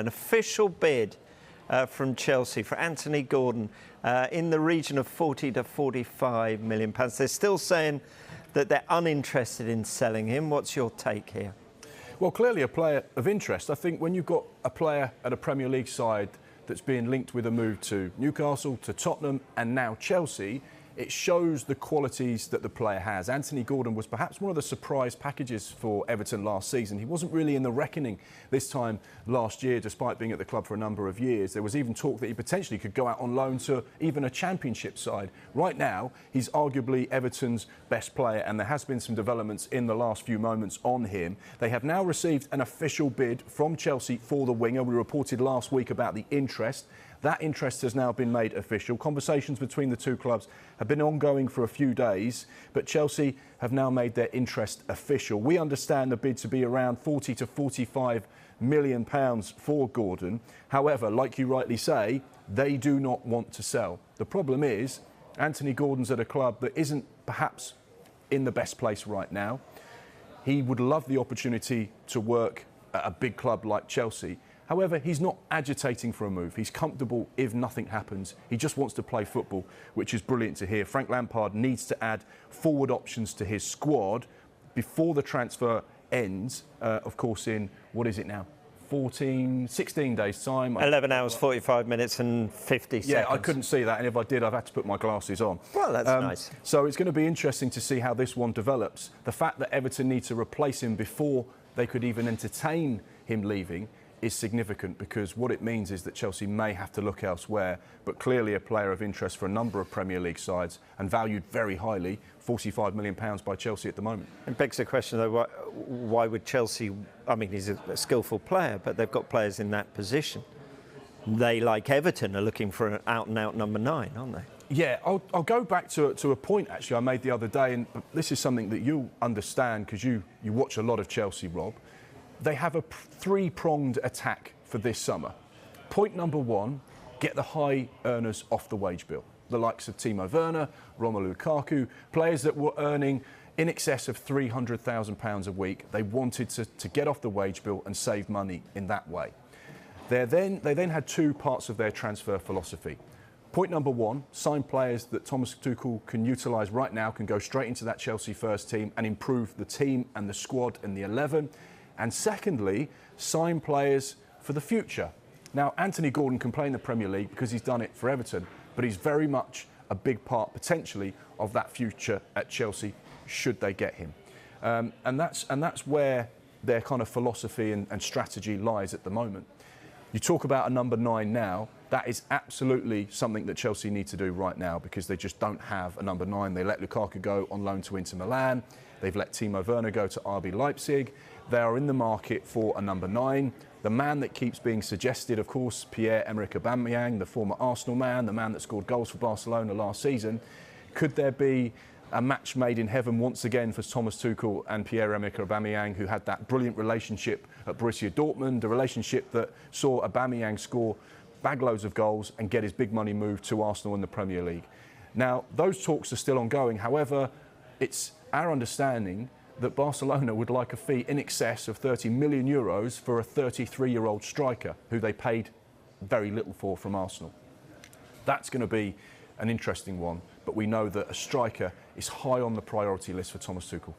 An official bid from Chelsea for Anthony Gordon in the region of 40 to 45 million pounds. They're still saying that they're uninterested in selling him. What's your take here? Well, clearly a player of interest. I think when you've got a player at a Premier League side that's being linked with a move to Newcastle, to Tottenham and now Chelsea, it shows the qualities that the player has. Anthony Gordon was perhaps one of the surprise packages for Everton last season. He wasn't really in the reckoning this time last year, despite being at the club for a number of years. There was even talk that he potentially could go out on loan to even a championship side. Right now, he's arguably Everton's best player, and there has been some developments in the last few moments on him. They have now received an official bid from Chelsea for the winger. We reported last week about the interest. That interest has now been made official. Conversations between the two clubs have been ongoing for a few days, but Chelsea have now made their interest official. We understand the bid to be around 40 to 45 million pounds for Gordon. However, like you rightly say, they do not want to sell. The problem is, Anthony Gordon's at a club that isn't perhaps in the best place right now. He would love the opportunity to work at a big club like Chelsea. However, he's not agitating for a move. He's comfortable if nothing happens. He just wants to play football, which is brilliant to hear. Frank Lampard needs to add forward options to his squad before the transfer ends, of course, in, what is it now? 16 days' time. 11 hours, 45 minutes and 50 seconds. Yeah, I couldn't see that, and if I did, I've had to put my glasses on. Well, that's nice. So it's going to be interesting to see how this one develops. The fact that Everton need to replace him before they could even entertain him leaving is significant, because what it means is that Chelsea may have to look elsewhere, but clearly a player of interest for a number of Premier League sides and valued very highly, £45 million by Chelsea at the moment. It begs the question, though, why would Chelsea... I mean, he's a skillful player, but they've got players in that position. They, like Everton, are looking for an out-and-out number 9, aren't they? Yeah, I'll go back to a point, actually, I made the other day, and this is something that you'll understand because you watch a lot of Chelsea, Rob. They have a three-pronged attack for this summer. Point number 1, get the high earners off the wage bill. The likes of Timo Werner, Romelu Lukaku, players that were earning in excess of £300,000 a week. They wanted to get off the wage bill and save money in that way. They then had two parts of their transfer philosophy. Point number 1, sign players that Thomas Tuchel can utilise right now, can go straight into that Chelsea first team and improve the team and the squad and the 11. And secondly, sign players for the future. Now, Anthony Gordon can play in the Premier League because he's done it for Everton, but he's very much a big part, potentially, of that future at Chelsea, should they get him. And that's where their kind of philosophy and strategy lies at the moment. You talk about a number 9 now. That is absolutely something that Chelsea need to do right now, because they just don't have a number 9. They let Lukaku go on loan to Inter Milan. They've let Timo Werner go to RB Leipzig. They are in the market for a number 9. The man that keeps being suggested, of course, Pierre-Emerick Aubameyang, the former Arsenal man, the man that scored goals for Barcelona last season. Could there be a match made in heaven once again for Thomas Tuchel and Pierre-Emerick Aubameyang, who had that brilliant relationship at Borussia Dortmund, a relationship that saw Aubameyang score bagloads of goals and get his big money move to Arsenal in the Premier League. Now, those talks are still ongoing. However, it's our understanding that Barcelona would like a fee in excess of €30 million for a 33-year-old striker who they paid very little for from Arsenal. That's going to be an interesting one, but we know that a striker is high on the priority list for Thomas Tuchel.